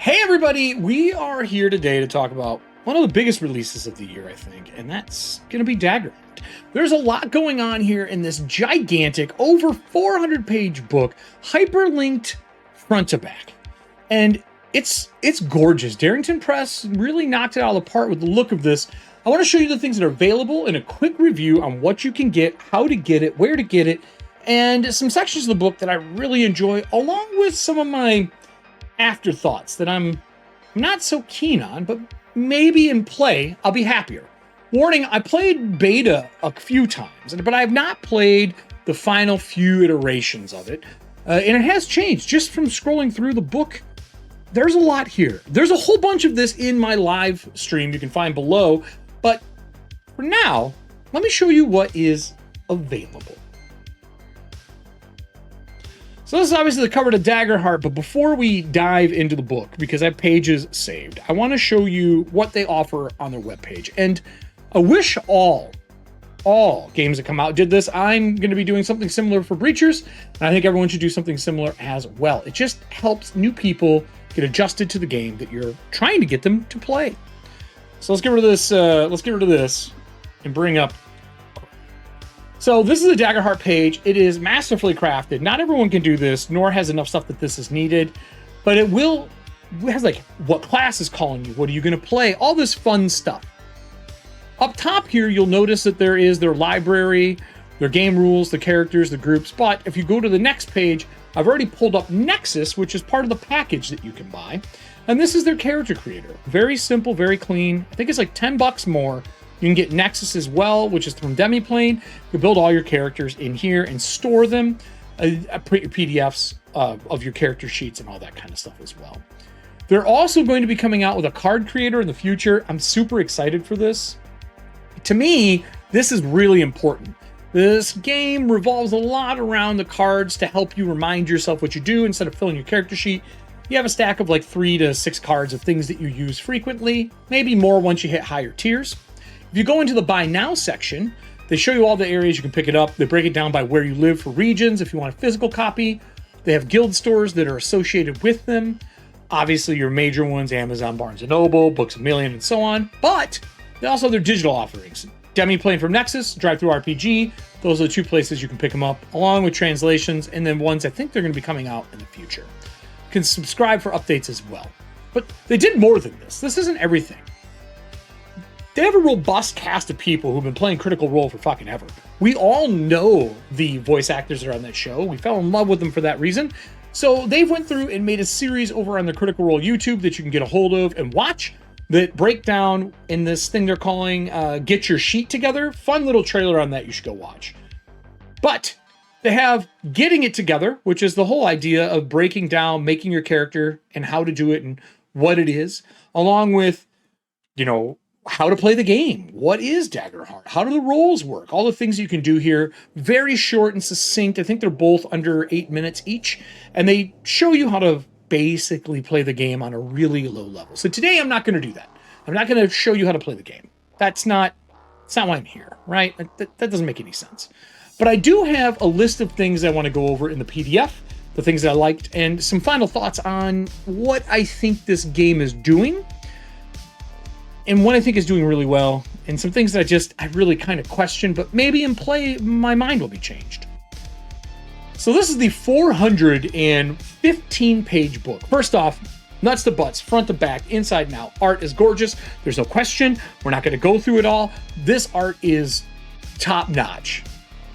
Hey everybody, we are here today to talk about one of the biggest releases of the year, I think, and that's going to be Daggerheart. There's a lot going on here in this gigantic, over 400-page book, hyperlinked front to back. And it's gorgeous. Darington Press really knocked it out of the park with the look of this. I want to show you the things that are available in a quick review on what you can get, how to get it, where to get it, and some sections of the book that I really enjoy, along with some of my afterthoughts that I'm not so keen on, but maybe in play, I'll be happier. Warning, I played beta a few times, but I have not played the final few iterations of it. And it has changed just from scrolling through the book. There's a lot here. There's a whole bunch of this in my live stream you can find below. But for now, let me show you what is available. So this is obviously the cover to Daggerheart, but before we dive into the book, because I have pages saved, I want to show you what they offer on their webpage. And I wish all games that come out did this. I'm going to be doing something similar for Breachers, and I think everyone should do something similar as well. It just helps new people get adjusted to the game that you're trying to get them to play. So let's get rid of this. And bring up. So this is the Daggerheart page. It is masterfully crafted. Not everyone can do this, nor has enough stuff that this is needed, but it has like what class is calling you, what are you going to play, all this fun stuff. Up top here, you'll notice that there is their library, their game rules, the characters, the groups. But if you go to the next page, I've already pulled up Nexus, which is part of the package that you can buy. And this is their character creator. Very simple, very clean. I think it's like $10 more. You can get Nexus as well, which is from Demiplane. You can build all your characters in here and store them, PDFs of your character sheets and all that kind of stuff as well. They're also going to be coming out with a card creator in the future. I'm super excited for this. To me, this is really important. This game revolves a lot around the cards to help you remind yourself what you do instead of filling your character sheet. You have a stack of like 3 to 6 cards of things that you use frequently, maybe more once you hit higher tiers. If you go into the Buy Now section, they show you all the areas you can pick it up. They break it down by where you live for regions if you want a physical copy. They have guild stores that are associated with them. Obviously, your major ones, Amazon, Barnes & Noble, Books A Million, and so on. But they also have their digital offerings. Demiplane from Nexus, DriveThruRPG. Those are the 2 places you can pick them up, along with translations, and then ones I think they're going to be coming out in the future. You can subscribe for updates as well. But they did more than this. This isn't everything. They have a robust cast of people who've been playing Critical Role for fucking ever. We all know the voice actors that are on that show. We fell in love with them for that reason. So they went through and made a series over on the Critical Role YouTube that you can get a hold of and watch that break down in this thing they're calling Get Your Sheet Together. Fun little trailer on that you should go watch. But they have Getting It Together, which is the whole idea of breaking down, making your character and how to do it and what it is, along with, how to play the game. What is Daggerheart? How do the roles work? All the things you can do here. Very short and succinct. I think they're both under 8 minutes each. And they show you how to basically play the game on a really low level. So today I'm not going to do that. I'm not going to show you how to play the game. That's not why I'm here, right? That doesn't make any sense. But I do have a list of things I want to go over in the PDF, the things that I liked, and some final thoughts on what I think this game is doing and what I think is doing really well, and some things that I really kind of question, but maybe in play, my mind will be changed. So this is the 415-page book. First off, nuts to butts, front to back, inside and out. Art is gorgeous. There's no question. We're not going to go through it all. This art is top notch.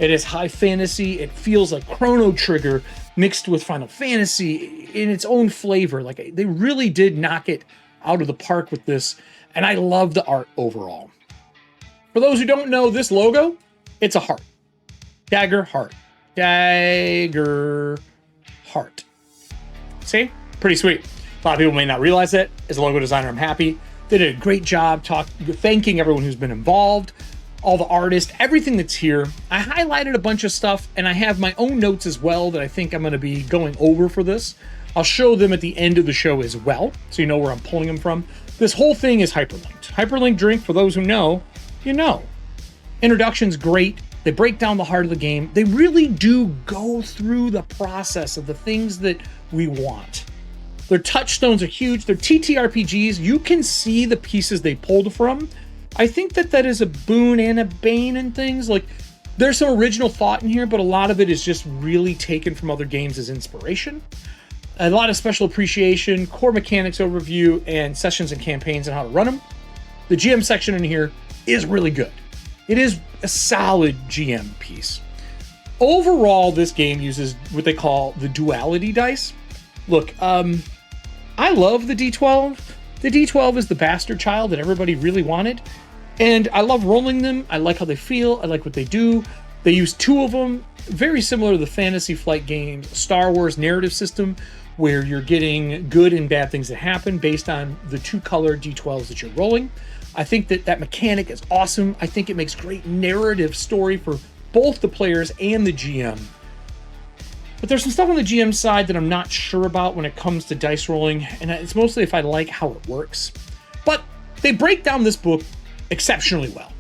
It is high fantasy. It feels like Chrono Trigger mixed with Final Fantasy in its own flavor. Like, they really did knock it out of the park with this. And I love the art overall. For those who don't know this logo, it's a heart. Daggerheart. Daggerheart. See? Pretty sweet. A lot of people may not realize that. As a logo designer, I'm happy. They did a great job thanking everyone who's been involved, all the artists, everything that's here. I highlighted a bunch of stuff, and I have my own notes as well that I think I'm going to be going over for this. I'll show them at the end of the show as well, so you know where I'm pulling them from. This whole thing is hyperlinked. Hyperlink drink, for those who know, you know. Introduction's great. They break down the heart of the game. They really do go through the process of the things that we want. Their touchstones are huge. They're TTRPGs. You can see the pieces they pulled from. I think that is a boon and a bane in things. Like, there's some original thought in here, but a lot of it is just really taken from other games as inspiration. A lot of special appreciation, core mechanics overview, and sessions and campaigns and how to run them. The GM section in here is really good. It is a solid GM piece. Overall, this game uses what they call the duality dice. Look, I love the D12. The D12 is the bastard child that everybody really wanted. And I love rolling them. I like how they feel. I like what they do. They use 2 of them, very similar to the Fantasy Flight game's Star Wars narrative system, where you're getting good and bad things that happen based on the 2 color D12s that you're rolling. I think that mechanic is awesome. I think it makes great narrative story for both the players and the GM. But there's some stuff on the GM side that I'm not sure about when it comes to dice rolling, and it's mostly if I like how it works. But they break down this book exceptionally well.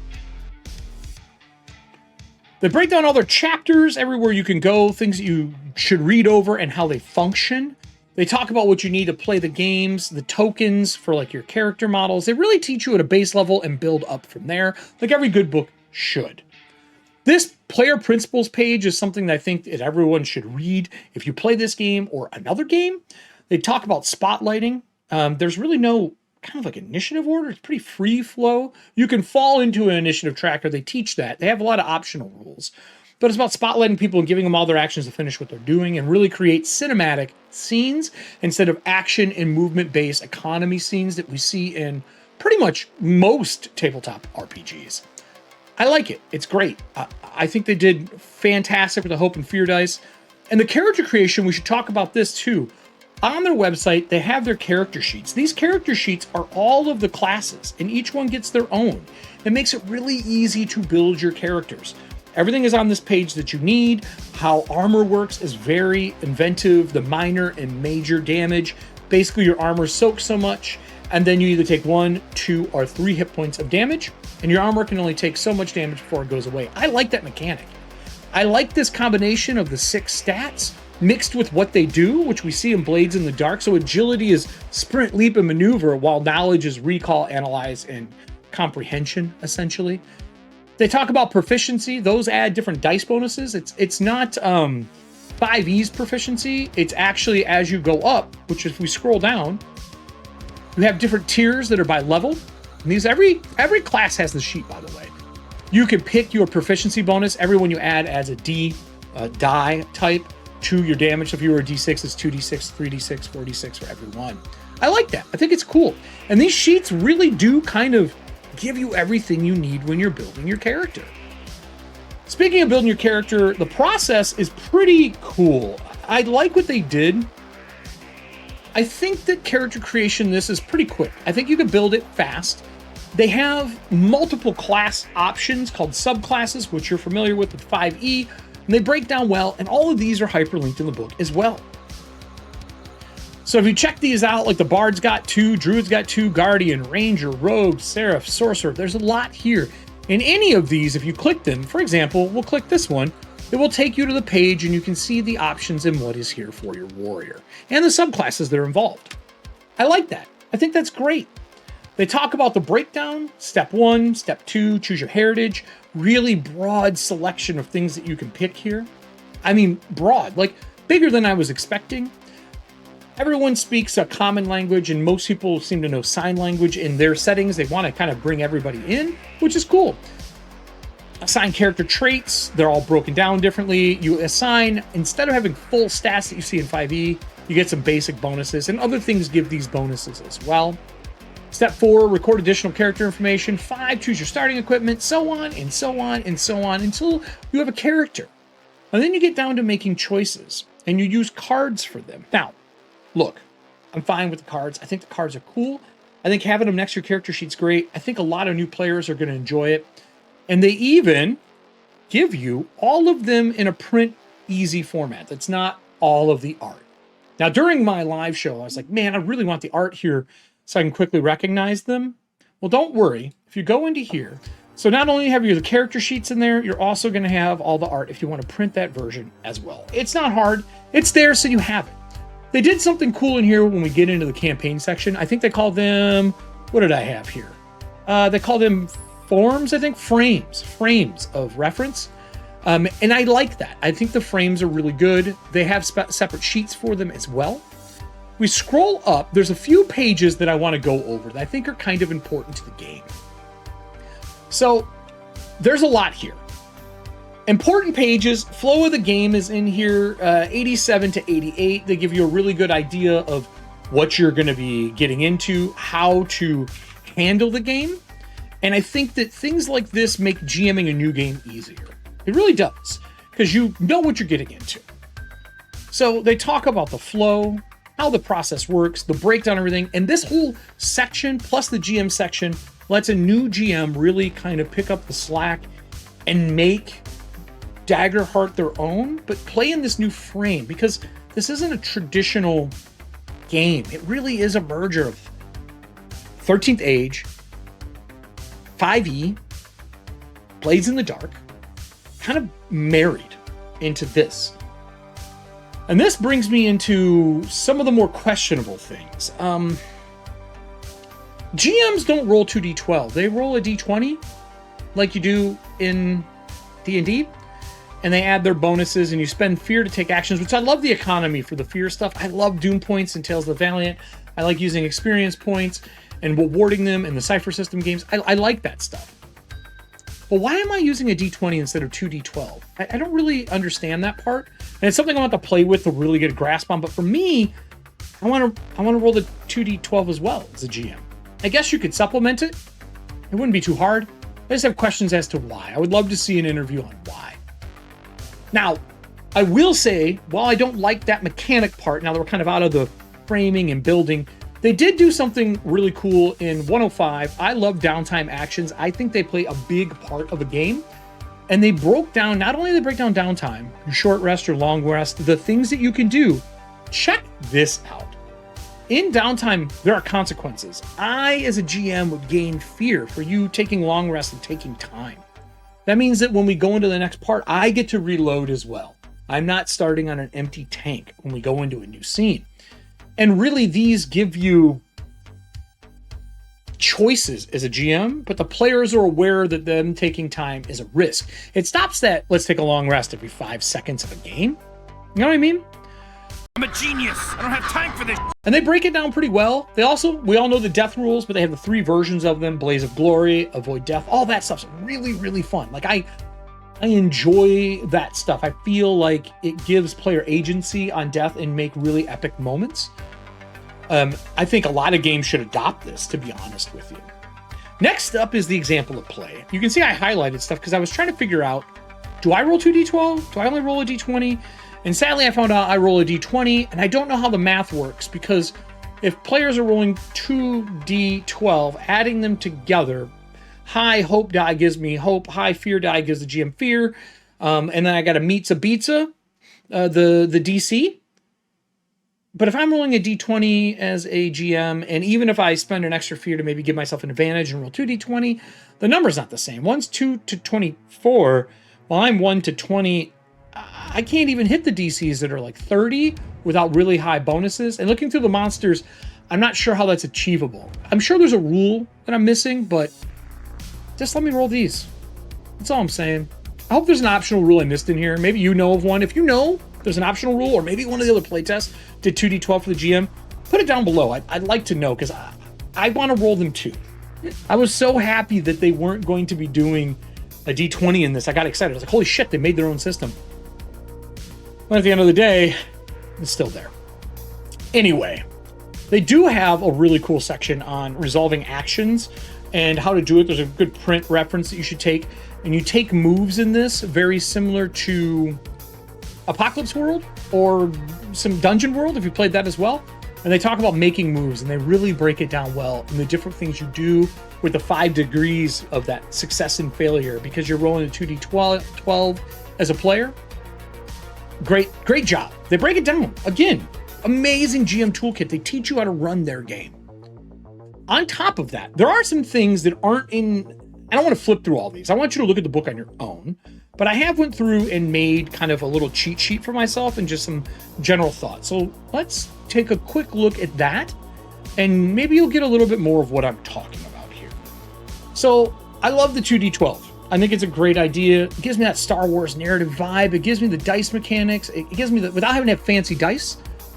They break down all their chapters, everywhere you can go, things that you should read over and how they function. They talk about what you need to play the games, the tokens for like your character models. They really teach you at a base level and build up from there, like every good book should. This player principles page is something that I think that everyone should read if you play this game or another game. They talk about spotlighting. There's really no kind of like initiative order. It's pretty free flow. You can fall into an initiative tracker. They teach that. They have a lot of optional rules. But it's about spotlighting people and giving them all their actions to finish what they're doing and really create cinematic scenes instead of action and movement-based economy scenes that we see in pretty much most tabletop RPGs. I like it. It's great. I think they did fantastic with the Hope and Fear dice. And the character creation, we should talk about this too. On their website, they have their character sheets. These character sheets are all of the classes, and each one gets their own. It makes it really easy to build your characters. Everything is on this page that you need. How armor works is very inventive. The minor and major damage. Basically, your armor soaks so much, and then you either take 1, 2, or 3 hit points of damage, and your armor can only take so much damage before it goes away. I like that mechanic. I like this combination of the 6 stats mixed with what they do, which we see in Blades in the Dark. So agility is sprint, leap, and maneuver, while knowledge is recall, analyze, and comprehension, essentially. They talk about proficiency. Those add different dice bonuses. It's not 5E's proficiency. It's actually as you go up, which if we scroll down, you have different tiers that are by level. And these every class has the sheet, by the way. You can pick your proficiency bonus. Every one you add adds a die type to your damage. So if you were a D6, it's 2D6, 3D6, 4D6 for every one. I like that. I think it's cool. And these sheets really do kind of give you everything you need when you're building your character. Speaking of building your character, the process is pretty cool. I like what they did. I think that character creation, this is pretty quick. I think you can build it fast. They have multiple class options called subclasses, which you're familiar with 5E, and they break down well, and all of these are hyperlinked in the book as well. So if you check these out, like the Bard's got 2, Druid's got 2, Guardian, Ranger, Rogue, Seraph, Sorcerer, there's a lot here. In any of these, if you click them, for example, we'll click this one, it will take you to the page and you can see the options and what is here for your warrior and the subclasses that are involved. I like that. I think that's great. They talk about the breakdown, step 1, step 2, choose your heritage, really broad selection of things that you can pick here. I mean, broad, like bigger than I was expecting. Everyone speaks a common language, and most people seem to know sign language in their settings. They want to kind of bring everybody in, which is cool. Assign character traits. They're all broken down differently. You assign, instead of having full stats that you see in 5e, you get some basic bonuses, and other things give these bonuses as well. Step 4, record additional character information. 5, choose your starting equipment, so on and so on and so on until you have a character. And then you get down to making choices, and you use cards for them. Now, look, I'm fine with the cards. I think the cards are cool. I think having them next to your character sheet's great. I think a lot of new players are going to enjoy it. And they even give you all of them in a print easy format. That's not all of the art. Now, during my live show, I was like, man, I really want the art here so I can quickly recognize them. Well, don't worry. If you go into here, so not only have you the character sheets in there, you're also going to have all the art if you want to print that version as well. It's not hard. It's there so you have it. They did something cool in here when we get into the campaign section. I think they called them, what did I have here? They called them forms, I think, frames of reference. And I like that. I think the frames are really good. They have separate sheets for them as well. We scroll up, there's a few pages that I want to go over that I think are kind of important to the game. So there's a lot here. Important pages, flow of the game is in here, 87 to 88. They give you a really good idea of what you're going to be getting into, how to handle the game. And I think that things like this make GMing a new game easier. It really does, because you know what you're getting into. So they talk about the flow, how the process works, the breakdown, everything. And this whole section, plus the GM section, lets a new GM really kind of pick up the slack and make Daggerheart their own, but play in this new frame, because this isn't a traditional game. It really is a merger of 13th Age, 5e, Blades in the Dark, kind of married into this. And this brings me into some of the more questionable things. GMs don't roll 2d12. They roll a d20 like you do in D&D. And they add their bonuses, and you spend fear to take actions, which I love the economy for the fear stuff. I love Doom points and Tales of the Valiant. I like using experience points and rewarding them in the Cypher system games. I like that stuff. But why am I using a d20 instead of 2d12? I don't really understand that part. And it's something I want to play with to really get a grasp on. But for me, I want to roll the 2d12 as well as a GM. I guess you could supplement it. It wouldn't be too hard. I just have questions as to why. I would love to see an interview on why. Now, I will say, while I don't like that mechanic part, now that we're kind of out of the framing and building, they did do something really cool in 105. I love downtime actions. I think they play a big part of a game. And they broke down, not only did they break down downtime, your short rest, your long rest, the things that you can do. Check this out. In downtime, there are consequences. I, as a GM, would gain fear for you taking long rest and taking time. That means that when we go into the next part, I get to reload as well. I'm not starting on an empty tank when we go into a new scene. And really, these give you choices as a GM, but the players are aware that them taking time is a risk. It stops that, let's take a long rest every 5 seconds of a game. You know what I mean? I'm a genius. I don't have time for this. And they break it down pretty well. We all know the death rules, but they have the 3 versions of them: Blaze of Glory, Avoid Death. All that stuff's really, really fun. Like I enjoy that stuff. I feel like it gives player agency on death and make really epic moments. I think a lot of games should adopt this, to be honest with you. Next up is the example of play. You can see I highlighted stuff because I was trying to figure out, do I roll 2d12? Do I only roll a d20? And sadly, I found out I roll a d20, and I don't know how the math works, because if players are rolling 2d12, adding them together, high hope die gives me hope, high fear die gives the GM fear, and then I got a meets-a beats-a, the DC. But if I'm rolling a d20 as a GM, and even if I spend an extra fear to maybe give myself an advantage and roll 2d20, the number's not the same. One's 2 to 24, while I'm 1 to 20. I can't even hit the DCs that are like 30 without really high bonuses. And looking through the monsters, I'm not sure how that's achievable. I'm sure there's a rule that I'm missing, but just let me roll these. That's all I'm saying. I hope there's an optional rule I missed in here. Maybe you know of one. If you know there's an optional rule, or maybe one of the other playtests did 2d12 for the GM, put it down below. I'd like to know, because I want to roll them too. I was so happy that they weren't going to be doing a d20 in this. I got excited. I was like, holy shit, they made their own system. But at the end of the day, it's still there. Anyway, they do have a really cool section on resolving actions and how to do it. There's a good print reference that you should take. And you take moves in this very similar to Apocalypse World or some Dungeon World, if you played that as well. And they talk about making moves, and they really break it down well, and the different things you do with the 5 degrees of that success and failure, because you're rolling a 2d12 as a player. Great job. They break it down. Again, amazing GM toolkit. They teach you how to run their game. On top of that, there are some things that aren't in... I don't want to flip through all these. I want you to look at the book on your own. But I have went through and made kind of a little cheat sheet for myself and just some general thoughts. So let's take a quick look at that, and maybe you'll get a little bit more of what I'm talking about here. So I love the 2D12. I think it's a great idea. It gives me that Star Wars narrative vibe. It gives me the dice mechanics. It gives me without having to have fancy dice,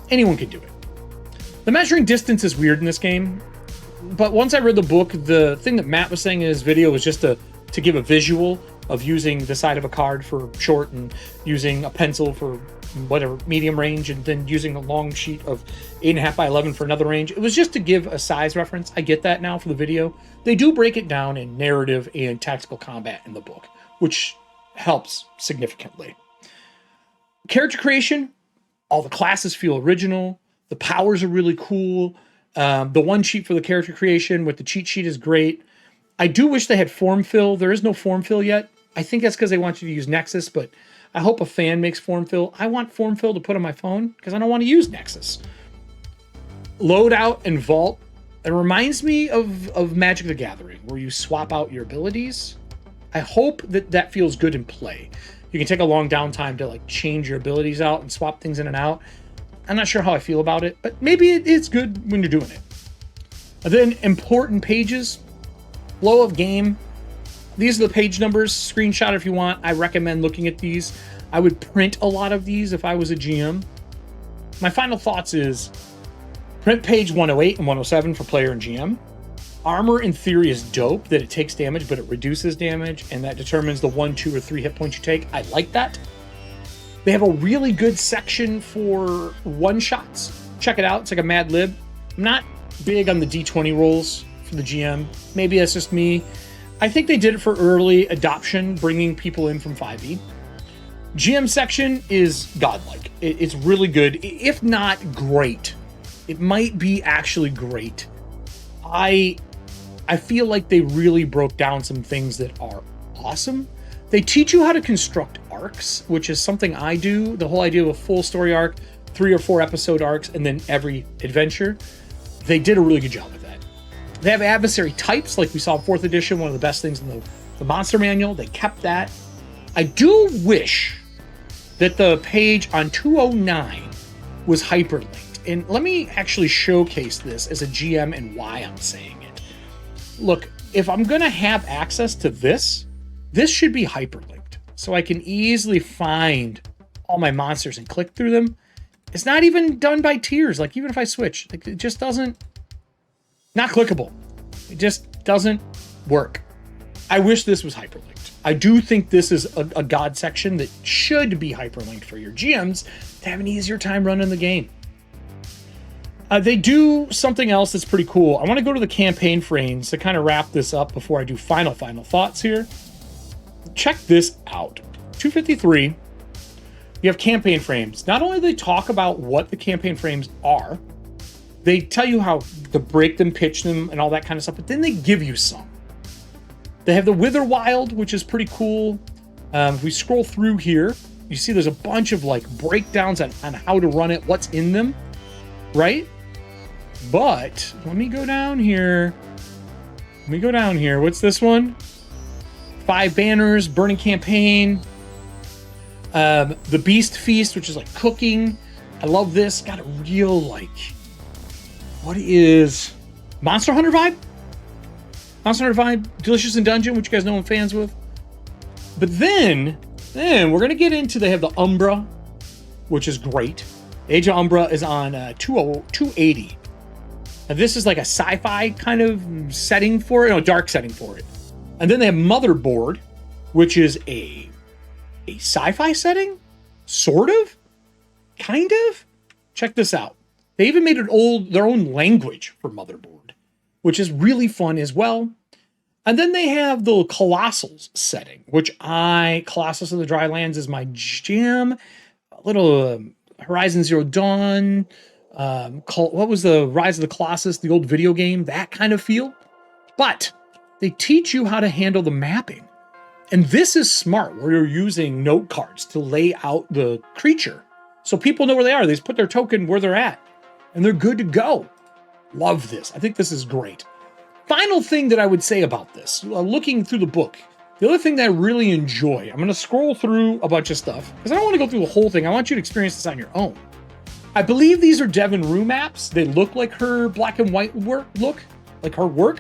anyone can do it. The measuring distance is weird in this game, but once I read the book, the thing that Matt was saying in his video was just to give a visual of using the side of a card for short and using a pencil for whatever medium range, and then using a long sheet of 8.5 by 11 for another range. It was just to give a size reference. I get that now for the video. They do break it down in narrative and tactical combat in the book, which helps significantly. Character creation, all the classes feel original. The powers are really cool. The one sheet for the character creation with the cheat sheet is great. I do wish they had form fill. There is no form fill yet. I think that's because they want you to use Nexus, but I hope a fan makes form fill. I want form fill to put on my phone because I don't want to use Nexus. Loadout and vault. It reminds me of Magic the Gathering, where you swap out your abilities. I hope that feels good in play. You can take a long downtime to like change your abilities out and swap things in and out. I'm not sure how I feel about it, but maybe it's good when you're doing it. And then important pages, flow of game. These are the page numbers. Screenshot if you want. I recommend looking at these. I would print a lot of these if I was a GM. My final thoughts is print page 108 and 107 for player and GM. Armor in theory is dope, that it takes damage, but it reduces damage, and that determines the 1, 2, or 3 hit points you take. I like that. They have a really good section for one-shots. Check it out. It's like a Mad Lib. I'm not big on the D20 rolls for the GM. Maybe that's just me. I think they did it for early adoption, bringing people in from 5e. GM section is godlike. It's really good, if not great. It might be actually great. I feel like they really broke down some things that are awesome. They teach you how to construct arcs, which is something I do. The whole idea of a full story arc, 3 or 4 episode arcs, and then every adventure. They did a really good job with that. They have adversary types, like we saw in 4th edition, one of the best things in the monster manual. They kept that. I do wish that the page on 209 was hyperlinked. And let me actually showcase this as a GM and why I'm saying it. Look, if I'm going to have access to this should be hyperlinked, so I can easily find all my monsters and click through them. It's not even done by tiers. Like, even if I switch, like, it just doesn't... Not clickable. It just doesn't work. I wish this was hyperlinked. I do think this is a god section that should be hyperlinked for your GMs to have an easier time running the game. They do something else that's pretty cool. I want to go to the campaign frames to kind of wrap this up before I do final thoughts here. Check this out. 253, you have campaign frames. Not only do they talk about what the campaign frames are, they tell you how to break them, pitch them, and all that kind of stuff, but then they give you some. They have the Wither Wild, which is pretty cool. If we scroll through here, you see there's a bunch of like breakdowns on how to run it, what's in them, right? But let me go down here. What's this one? 5 banners, burning campaign. The Beast Feast, which is like cooking. I love this. Got a real like... What is Monster Hunter vibe? Monster Hunter vibe, Delicious in Dungeon, which you guys know I'm fans with. But then we're gonna get into, they have the Umbra, which is great. Age of Umbra is on 280. Now this is like a sci-fi kind of setting for it, dark setting for it. And then they have Motherboard, which is a sci-fi setting, sort of, kind of. Check this out. They even made their own language for Motherboard, which is really fun as well. And then they have the Colossals setting, which Colossus of the Drylands is my jam. A little Horizon Zero Dawn. What was the Rise of the Colossus, the old video game? That kind of feel. But they teach you how to handle the mapping. And this is smart, where you're using note cards to lay out the creature. So people know where they are. They just put their token where they're at. And they're good to go. Love this. I think this is great. Final thing that I would say about this, looking through the book, the other thing that I really enjoy, I'm going to scroll through a bunch of stuff, because I don't want to go through the whole thing. I want you to experience this on your own. I believe these are Devon Rue maps. They look like her black and white look, like her work.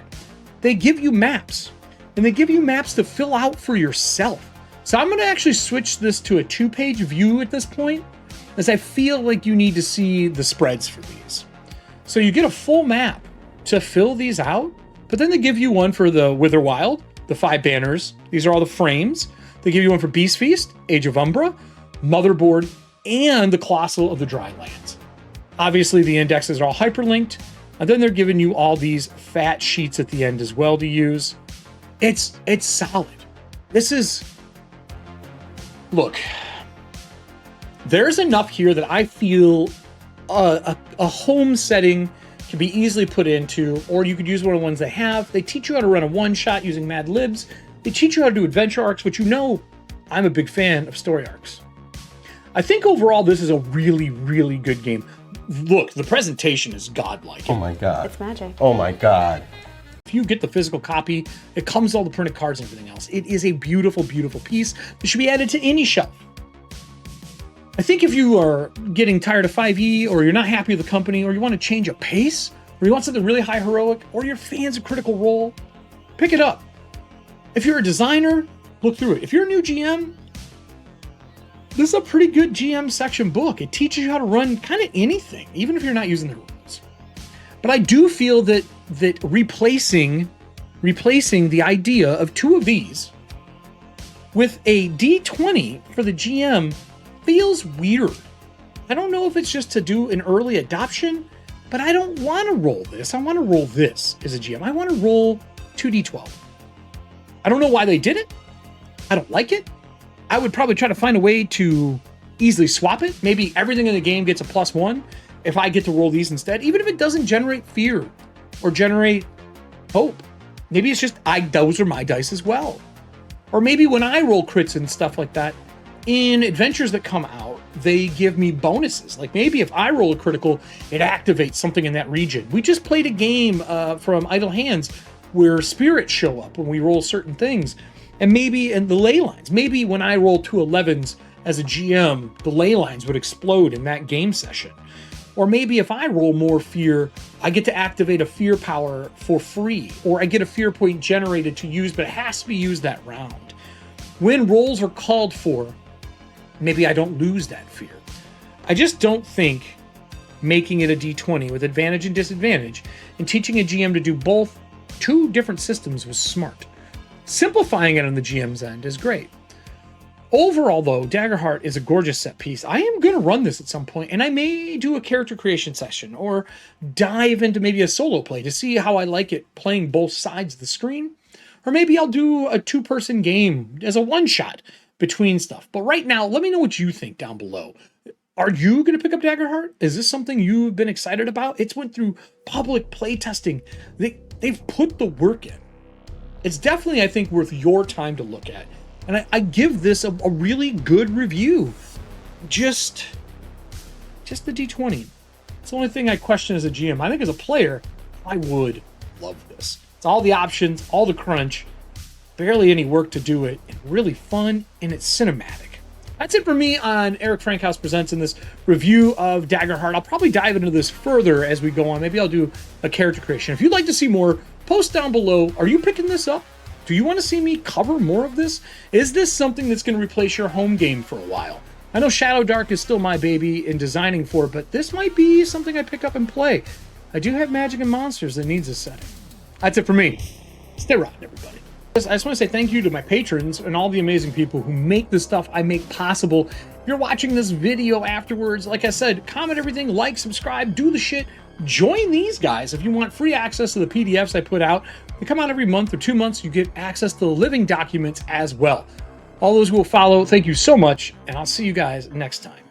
They give you maps, and they give you maps to fill out for yourself. So I'm going to actually switch this to a 2-page view at this point, as I feel like you need to see the spreads for these. So you get a full map to fill these out, but then they give you one for the Witherwild, the 5 banners. These are all the frames. They give you one for Beast Feast, Age of Umbra, Motherboard, and the Colossal of the Drylands. Obviously, the indexes are all hyperlinked, and then they're giving you all these fat sheets at the end as well to use. It's solid. This is... Look, there's enough here that I feel a home setting can be easily put into, or you could use one of the ones they have. They teach you how to run a one-shot using Mad Libs. They teach you how to do adventure arcs, which you know I'm a big fan of story arcs. I think overall this is a really, really good game. Look, the presentation is godlike. Oh my god. It's magic. Oh my god. If you get the physical copy, it comes with all the printed cards and everything else. It is a beautiful, beautiful piece that should be added to any shelf. I think if you are getting tired of 5e, or you're not happy with the company, or you want to change a pace, or you want something really high heroic, or you're fans of Critical Role, pick it up. If you're a designer, look through it. If you're a new GM, this is a pretty good GM section book. It teaches you how to run kind of anything, even if you're not using the rules. But I do feel that replacing the idea of 2 of these with a D20 for the GM feels weird. I don't know if it's just to do an early adoption, but I don't want to roll this. I want to roll this as a GM. I want to roll 2d12. I don't know why they did it. I don't like it. I would probably try to find a way to easily swap it. Maybe everything in the game gets a +1 if I get to roll these instead, even if it doesn't generate fear or generate hope. Maybe it's just those are my dice as well. Or maybe when I roll crits and stuff like that, in adventures that come out, they give me bonuses. Like maybe if I roll a critical, it activates something in that region. We just played a game from Idle Hands where spirits show up when we roll certain things. And maybe in the ley lines, maybe when I roll 2 11s as a GM, the ley lines would explode in that game session. Or maybe if I roll more fear, I get to activate a fear power for free, or I get a fear point generated to use, but it has to be used that round. When rolls are called for, maybe I don't lose that fear. I just don't think making it a D20 with advantage and disadvantage and teaching a GM to do both 2 different systems was smart. Simplifying it on the GM's end is great. Overall, though, Daggerheart is a gorgeous set piece. I am going to run this at some point, and I may do a character creation session or dive into maybe a solo play to see how I like it playing both sides of the screen. Or maybe I'll do a 2-person game as a one-shot between stuff. But right now, let me know what you think down below. Are you going to pick up Daggerheart? Is this something you've been excited about? It's went through public playtesting. They've put the work in. It's definitely, I think, worth your time to look at. And I give this a really good review. Just the D20. It's the only thing I question as a GM. I think as a player, I would love this. It's all the options, all the crunch, barely any work to do it, and really fun, and it's cinematic. That's it for me on Erik Frankhouse Presents in this review of Daggerheart. I'll probably dive into this further as we go on. Maybe I'll do a character creation. If you'd like to see more, post down below. Are you picking this up? Do you want to see me cover more of this? Is this something that's going to replace your home game for a while? I know Shadow Dark is still my baby in designing for it, but this might be something I pick up and play. I do have Magic and Monsters that needs a setting. That's it for me. Stay rocking, everybody. I just want to say thank you to my patrons and all the amazing people who make the stuff I make possible. If you're watching this video afterwards, like I said, comment everything, like, subscribe, do the shit. Join these guys if you want free access to the PDFs I put out. They come out every month or 2 months. You get access to the living documents as well. All those who will follow, thank you so much, and I'll see you guys next time.